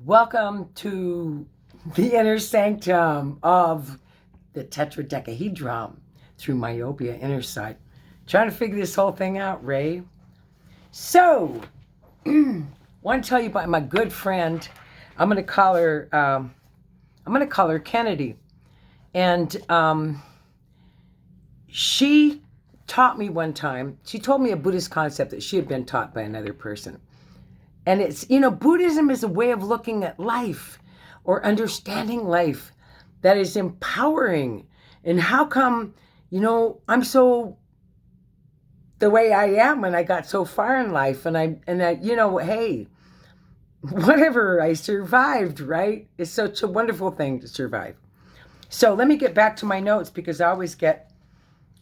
Welcome to the inner sanctum of the tetradecahedron through myopia inner sight. Trying to figure this whole thing out, Ray. So, want to tell you about my good friend. I'm going to call her Kennedy, and she taught me one time. She told me a Buddhist concept that she had been taught by another person. And it's, Buddhism is a way of looking at life or understanding life that is empowering. And how come, I'm so the way I am and I got so far in life and I hey, whatever, I survived, right? It's such a wonderful thing to survive. So let me get back to my notes because I always get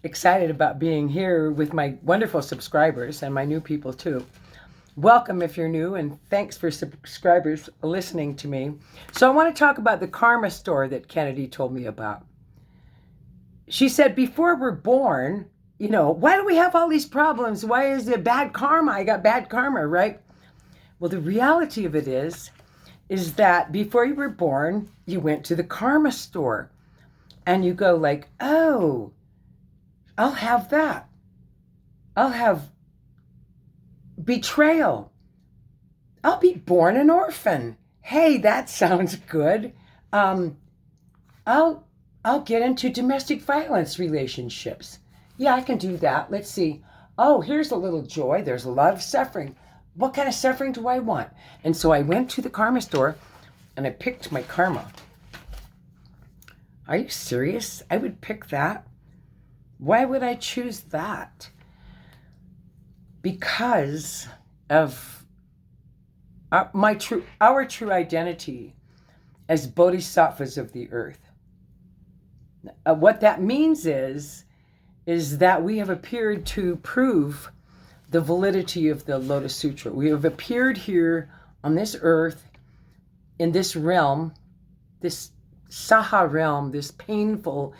excited about being here with my wonderful subscribers and my new people too. Welcome if you're new, and thanks for subscribers listening to me. So I want to talk about the karma store that Kennedy told me about. She said, before we're born, why do we have all these problems? Why is it bad karma? I got bad karma, right? Well, the reality of it is that before you were born, you went to the karma store and you go like, oh, I'll have that. I'll have betrayal. I'll be born an orphan. Hey, that sounds good. I'll get into domestic violence relationships. Yeah, I can do that. Let's see. Oh, here's a little joy. There's a lot of suffering. What kind of suffering do I want? And so I went to the karma store and I picked my karma. Are you serious? I would pick that? Why would I choose that? Because of our true identity as bodhisattvas of the earth. What that means is that we have appeared to prove the validity of the Lotus Sutra. We have appeared here on this earth, in this realm, this Saha realm, this painful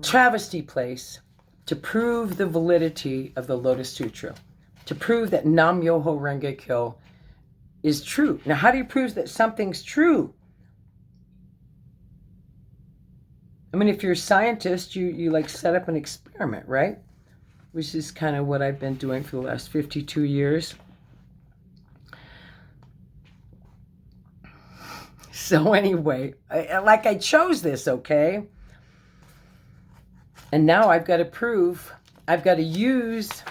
travesty place, to prove the validity of the Lotus Sutra, to prove that Nam Myoho Renge Kyo is true. Now, how do you prove that something's true? I mean, if you're a scientist, you like set up an experiment, right? Which is kind of what I've been doing for the last 52 years. So anyway, I chose this, okay? And now I've got to prove, I've got to use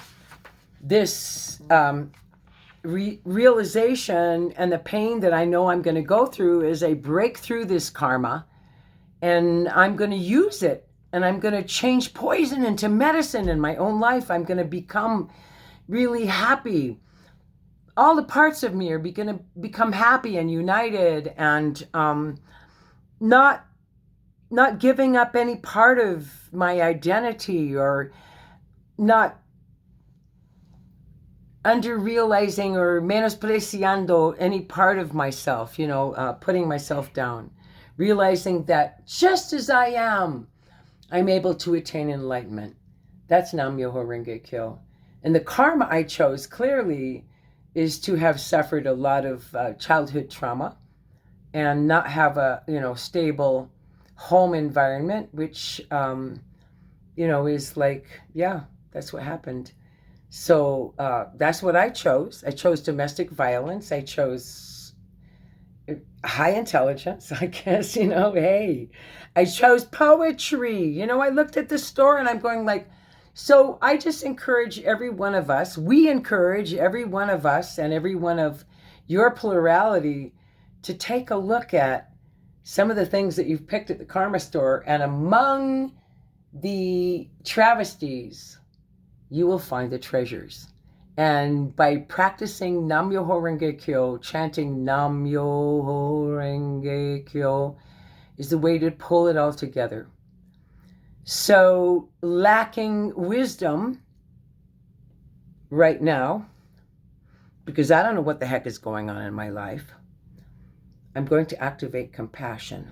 this realization and the pain that I know I'm going to go through as I break through this karma. And I'm going to use it. And I'm going to change poison into medicine in my own life. I'm going to become really happy. All the parts of me are going to become happy and united and not giving up any part of my identity or not under-realizing or menospreciando any part of myself, putting myself down. Realizing that just as I am, I'm able to attain enlightenment. That's Nam Myoho Renge Kyo. And the karma I chose clearly is to have suffered a lot of childhood trauma and not have a, stable home environment, which, is like, yeah, that's what happened. So that's what I chose. I chose domestic violence. I chose high intelligence, I guess, hey. I chose poetry. I looked at the store and I'm going like, so I just encourage every one of us, we encourage every one of us and every one of your plurality to take a look at some of the things that you've picked at the karma store, and among the travesties, you will find the treasures. And by practicing Nam Myoho Renge Kyo, chanting Nam Myoho Renge Kyo is the way to pull it all together. So, lacking wisdom right now, because I don't know what the heck is going on in my life, I'm going to activate compassion.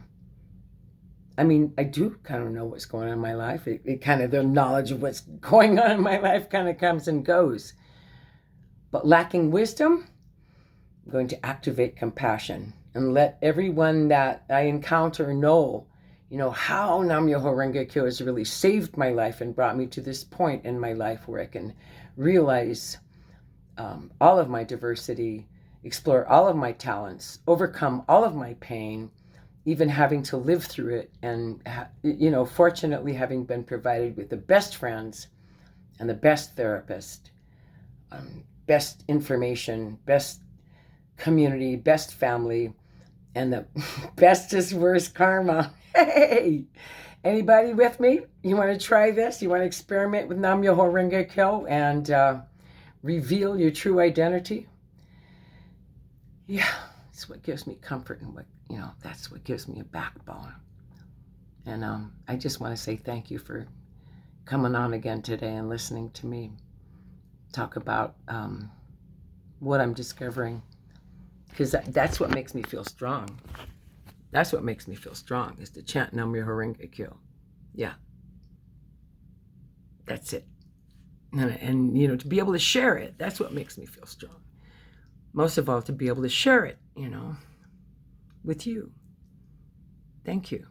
I mean, I do kind of know what's going on in my life. It kind of, the knowledge of what's going on in my life kind of comes and goes. But lacking wisdom, I'm going to activate compassion and let everyone that I encounter know, how Nam Myoho Renge Kyo has really saved my life and brought me to this point in my life where I can realize all of my diversity, explore all of my talents, overcome all of my pain, even having to live through it. And, fortunately having been provided with the best friends and the best therapist, best information, best community, best family, and the bestest worst karma. Hey, anybody with me? You want to try this? You want to experiment with Nam Myoho Renge Kyo and reveal your true identity? Yeah, it's what gives me comfort, and that's what gives me a backbone. And I just want to say thank you for coming on again today and listening to me talk about what I'm discovering, because that's what makes me feel strong. That's what makes me feel strong, is to chant Nam Myoho Renge Kyo. Yeah. That's it. And to be able to share it, that's what makes me feel strong. Most of all, to be able to share it, with you. Thank you.